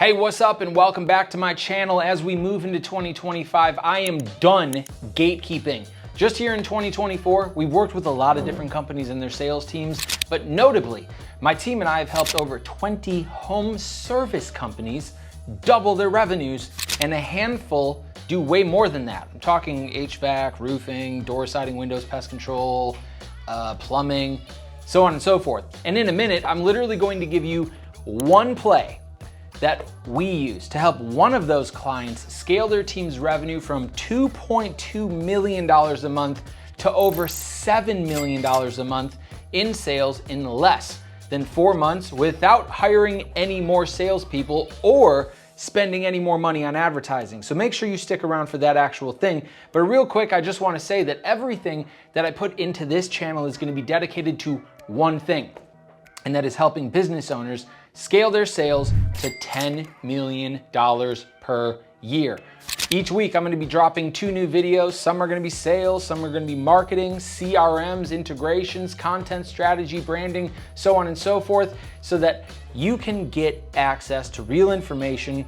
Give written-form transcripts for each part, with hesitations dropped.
Hey, what's up and welcome back to my channel. As we move into 2025, I am done gatekeeping. Just here in 2024, we've worked with a lot of different companies and their sales teams, but notably, my team and I have helped over 20 home service companies double their revenues and a handful do way more than that. I'm talking HVAC, roofing, door siding, windows, pest control, plumbing, so on and so forth. And in a minute, I'm literally going to give you one play that we use to help one of those clients scale their team's revenue from $2.2 million a month to over $7 million a month in sales in less than 4 months without hiring any more salespeople or spending any more money on advertising. So make sure you stick around for that actual thing. But real quick, I just want to say that everything that I put into this channel is going to be dedicated to one thing, and that is helping business owners scale their sales to $10 million per year. Each week, I'm gonna be dropping 2 new videos. Some are gonna be sales, some are gonna be marketing, CRMs, integrations, content strategy, branding, so on and so forth, so that you can get access to real information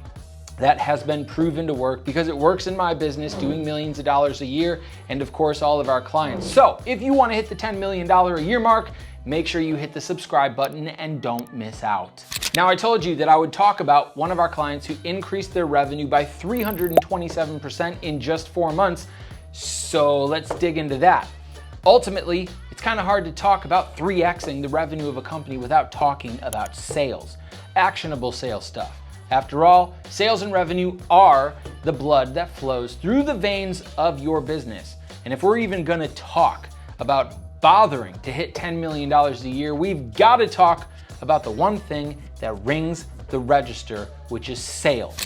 that has been proven to work, because it works in my business doing millions of dollars a year, and of course, all of our clients. So if you wanna hit the $10 million a year mark, make sure you hit the subscribe button and don't miss out. Now, I told you that I would talk about one of our clients who increased their revenue by 327% in just 4 months. So let's dig into that. Ultimately, it's kind of hard to talk about 3xing the revenue of a company without talking about sales, actionable sales stuff. After all, sales and revenue are the blood that flows through the veins of your business. And if we're even gonna talk about bothering to hit $10 million a year, we've got to talk about the one thing that rings the register, which is sales.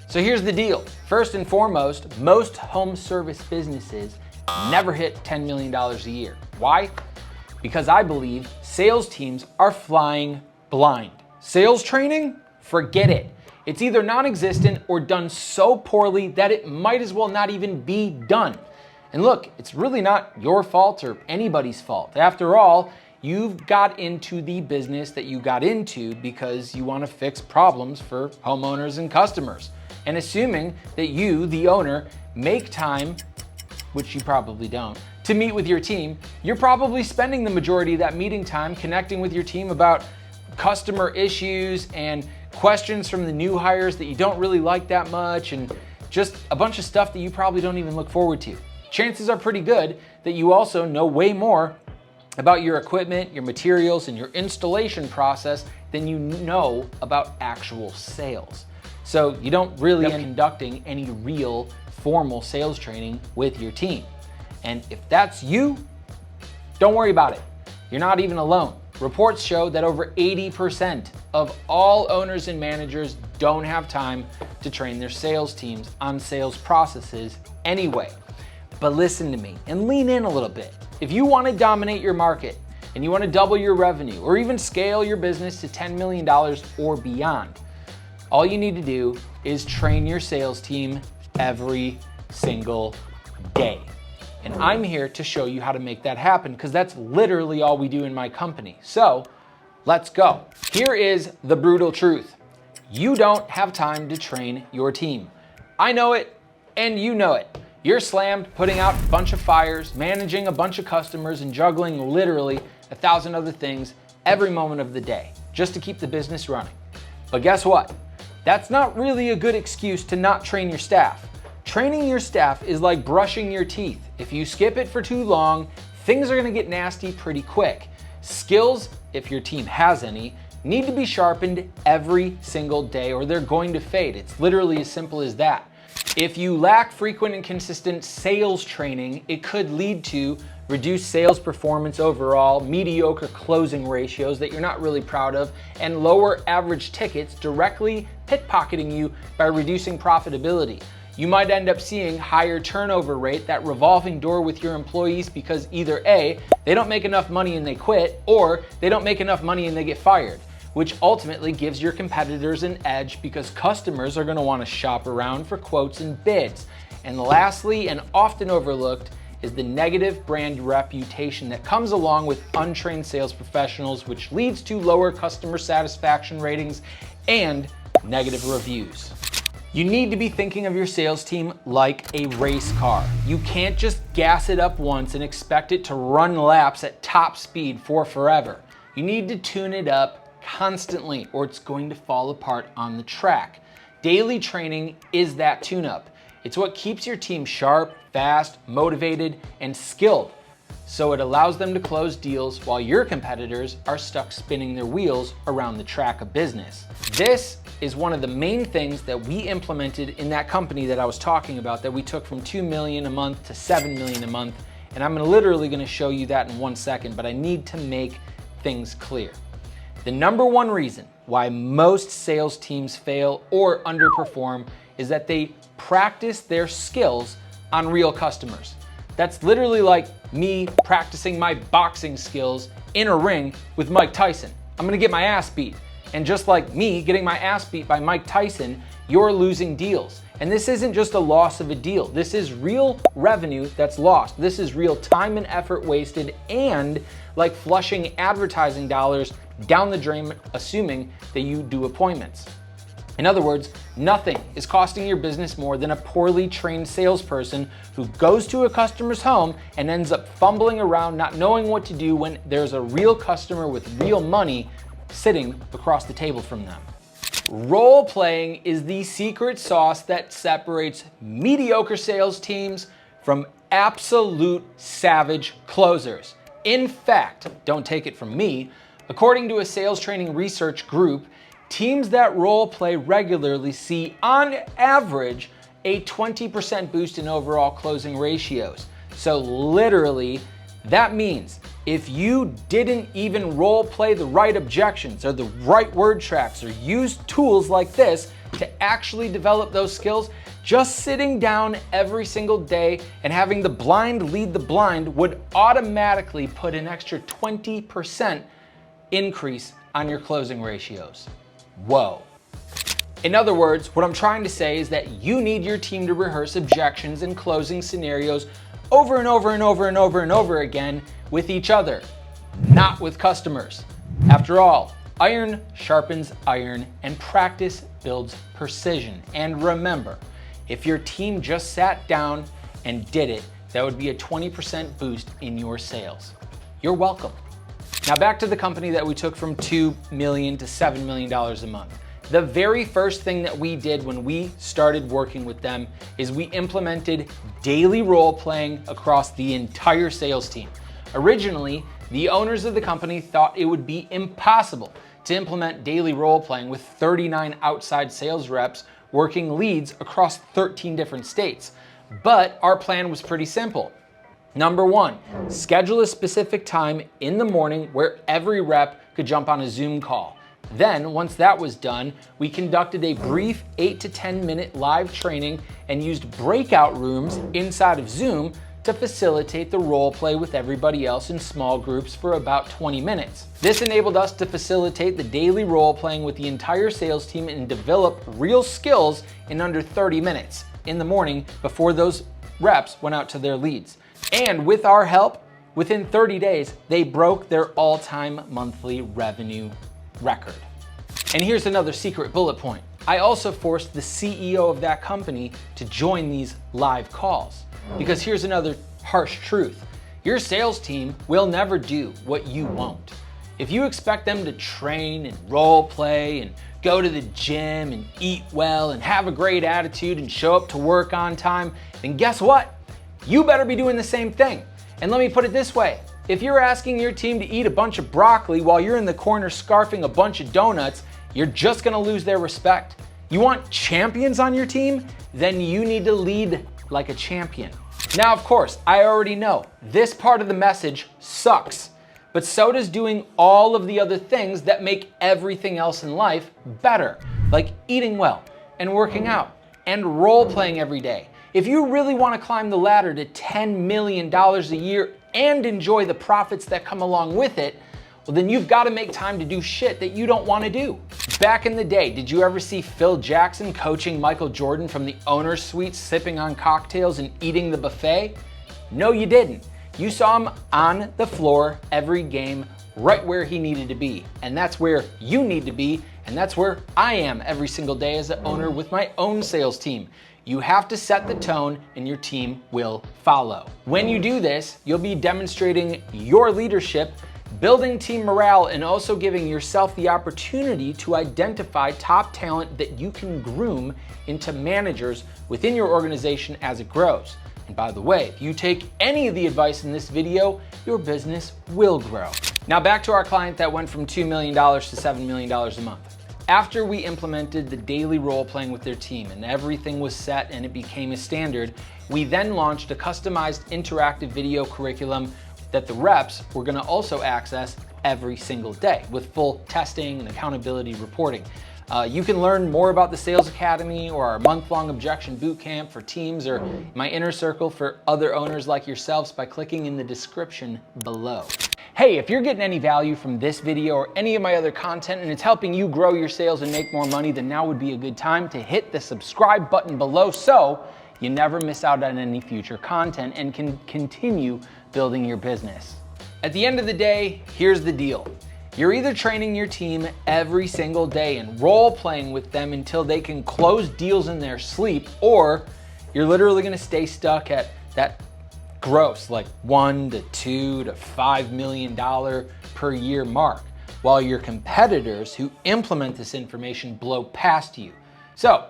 So here's the deal. First and foremost, most home service businesses never hit $10 million a year. Why? Because I believe sales teams are flying blind. Sales training? Forget it. It's either non-existent or done so poorly that it might as well not even be done. And look, it's really not your fault or anybody's fault. After all, you've got into the business that you got into because you want to fix problems for homeowners and customers. And assuming that you, the owner, make time, which you probably don't, to meet with your team, you're probably spending the majority of that meeting time connecting with your team about customer issues and questions from the new hires that you don't really like that much, and just a bunch of stuff that you probably don't even look forward to. Chances are pretty good that you also know way more about your equipment, your materials, and your installation process than you know about actual sales. So you don't really end up conducting any real formal sales training with your team. And if that's you, don't worry about it. You're not even alone. Reports show that over 80% of all owners and managers don't have time to train their sales teams on sales processes anyway. But listen to me and lean in a little bit. If you want to dominate your market and you want to double your revenue or even scale your business to $10 million or beyond, all you need to do is train your sales team every single day. And I'm here to show you how to make that happen, because that's literally all we do in my company. So let's go. Here is the brutal truth. You don't have time to train your team. I know it and you know it. You're slammed putting out a bunch of fires, managing a bunch of customers, and juggling literally 1,000 other things every moment of the day just to keep the business running. But guess what? That's not really a good excuse to not train your staff. Training your staff is like brushing your teeth. If you skip it for too long, things are gonna get nasty pretty quick. Skills, if your team has any, need to be sharpened every single day or they're going to fade. It's literally as simple as that. If you lack frequent and consistent sales training, it could lead to reduced sales performance overall, mediocre closing ratios that you're not really proud of, and lower average tickets, directly pickpocketing you by reducing profitability. You might end up seeing higher turnover rate, that revolving door with your employees, because either A, they don't make enough money and they quit, or they don't make enough money and they get fired, which ultimately gives your competitors an edge because customers are going to want to shop around for quotes and bids. And lastly, and often overlooked, is the negative brand reputation that comes along with untrained sales professionals, which leads to lower customer satisfaction ratings and negative reviews. You need to be thinking of your sales team like a race car. You can't just gas it up once and expect it to run laps at top speed for forever. You need to tune it up constantly or it's going to fall apart on the track. Daily training is that tune-up. It's what keeps your team sharp, fast, motivated, and skilled. So it allows them to close deals while your competitors are stuck spinning their wheels around the track of business. This is one of the main things that we implemented in that company that I was talking about, that we took from 2 million a month to 7 million a month. And I'm literally gonna show you that in 1 second, but I need to make things clear. The number one reason why most sales teams fail or underperform is that they practice their skills on real customers. That's literally like me practicing my boxing skills in a ring with Mike Tyson. I'm gonna get my ass beat. And just like me getting my ass beat by Mike Tyson, you're losing deals. And this isn't just a loss of a deal. This is real revenue that's lost. This is real time and effort wasted, and like flushing advertising dollars down the drain, assuming that you do appointments. In other words, nothing is costing your business more than a poorly trained salesperson who goes to a customer's home and ends up fumbling around, not knowing what to do when there's a real customer with real money sitting across the table from them. Role playing is the secret sauce that separates mediocre sales teams from absolute savage closers. In fact, don't take it from me, according to a sales training research group, teams that role play regularly see, on average, a 20% boost in overall closing ratios. So literally, that means if you didn't even role play the right objections or the right word tracks or use tools like this to actually develop those skills, just sitting down every single day and having the blind lead the blind would automatically put an extra 20% increase on your closing ratios. Whoa. In other words, what I'm trying to say is that you need your team to rehearse objections and closing scenarios over and over and over and over and over again with each other, not with customers. After all, iron sharpens iron and practice builds precision. And remember, if your team just sat down and did it, that would be a 20% boost in your sales. You're welcome. Now back to the company that we took from $2 million to $7 million a month. The very first thing that we did when we started working with them is we implemented daily role playing across the entire sales team. Originally, the owners of the company thought it would be impossible to implement daily role playing with 39 outside sales reps working leads across 13 different states. But our plan was pretty simple. Number one, schedule a specific time in the morning where every rep could jump on a Zoom call. Then, once that was done, we conducted a brief 8 to 10 minute live training and used breakout rooms inside of Zoom to facilitate the role play with everybody else in small groups for about 20 minutes. This enabled us to facilitate the daily role playing with the entire sales team and develop real skills in under 30 minutes in the morning before those reps went out to their leads. And with our help, within 30 days, they broke their all-time monthly revenue record. And here's another secret bullet point. I also forced the CEO of that company to join these live calls. Because here's another harsh truth. Your sales team will never do what you won't. If you expect them to train and role play and go to the gym and eat well and have a great attitude and show up to work on time, then guess what? You better be doing the same thing. And let me put it this way. If you're asking your team to eat a bunch of broccoli while you're in the corner scarfing a bunch of donuts, you're just gonna lose their respect. You want champions on your team? Then you need to lead like a champion. Now, of course, I already know this part of the message sucks, but so does doing all of the other things that make everything else in life better, like eating well and working out and role playing every day. If you really want to climb the ladder to $10 million a year and enjoy the profits that come along with it, well, then you've got to make time to do shit that you don't want to do. Back in the day, did you ever see Phil Jackson coaching Michael Jordan from the owner's suite, sipping on cocktails and eating the buffet? No, you didn't. You saw him on the floor every game right where he needed to be. And that's where you need to be, and that's where I am every single day as an owner with my own sales team. You have to set the tone and your team will follow. When you do this, you'll be demonstrating your leadership, building team morale, and also giving yourself the opportunity to identify top talent that you can groom into managers within your organization as it grows. And by the way, if you take any of the advice in this video, your business will grow. Now back to our client that went from $2 million to $7 million a month. After we implemented the daily role playing with their team and everything was set and it became a standard, we then launched a customized interactive video curriculum that the reps were gonna also access every single day with full testing and accountability reporting. You can learn more about the Sales Academy or our month-long objection bootcamp for teams or my inner circle for other owners like yourselves by clicking in the description below. Hey, if you're getting any value from this video or any of my other content and it's helping you grow your sales and make more money, then now would be a good time to hit the subscribe button below so you never miss out on any future content and can continue building your business. At the end of the day, here's the deal. You're either training your team every single day and role playing with them until they can close deals in their sleep, or you're literally gonna stay stuck at that gross, like $1 to $2 to $5 million per year mark, while your competitors who implement this information blow past you. So,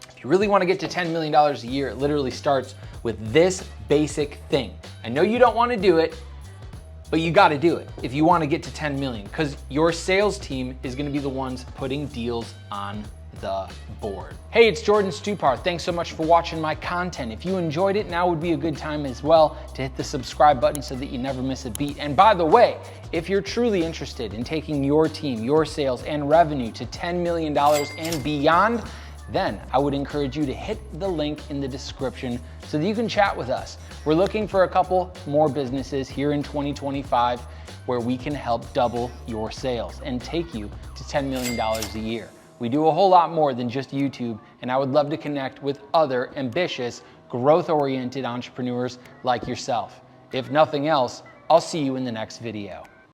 if you really wanna get to $10 million a year, it literally starts with this basic thing. I know you don't wanna do it, but you gotta do it if you wanna get to 10 million, because your sales team is gonna be the ones putting deals on the board. Hey, it's Jordan Stupar. Thanks so much for watching my content. If you enjoyed it, now would be a good time as well to hit the subscribe button so that you never miss a beat. And by the way, if you're truly interested in taking your team, your sales, and revenue to $10 million and beyond, then I would encourage you to hit the link in the description so that you can chat with us. We're looking for a couple more businesses here in 2025 where we can help double your sales and take you to $10 million a year. We do a whole lot more than just YouTube, and I would love to connect with other ambitious, growth-oriented entrepreneurs like yourself. If nothing else, I'll see you in the next video.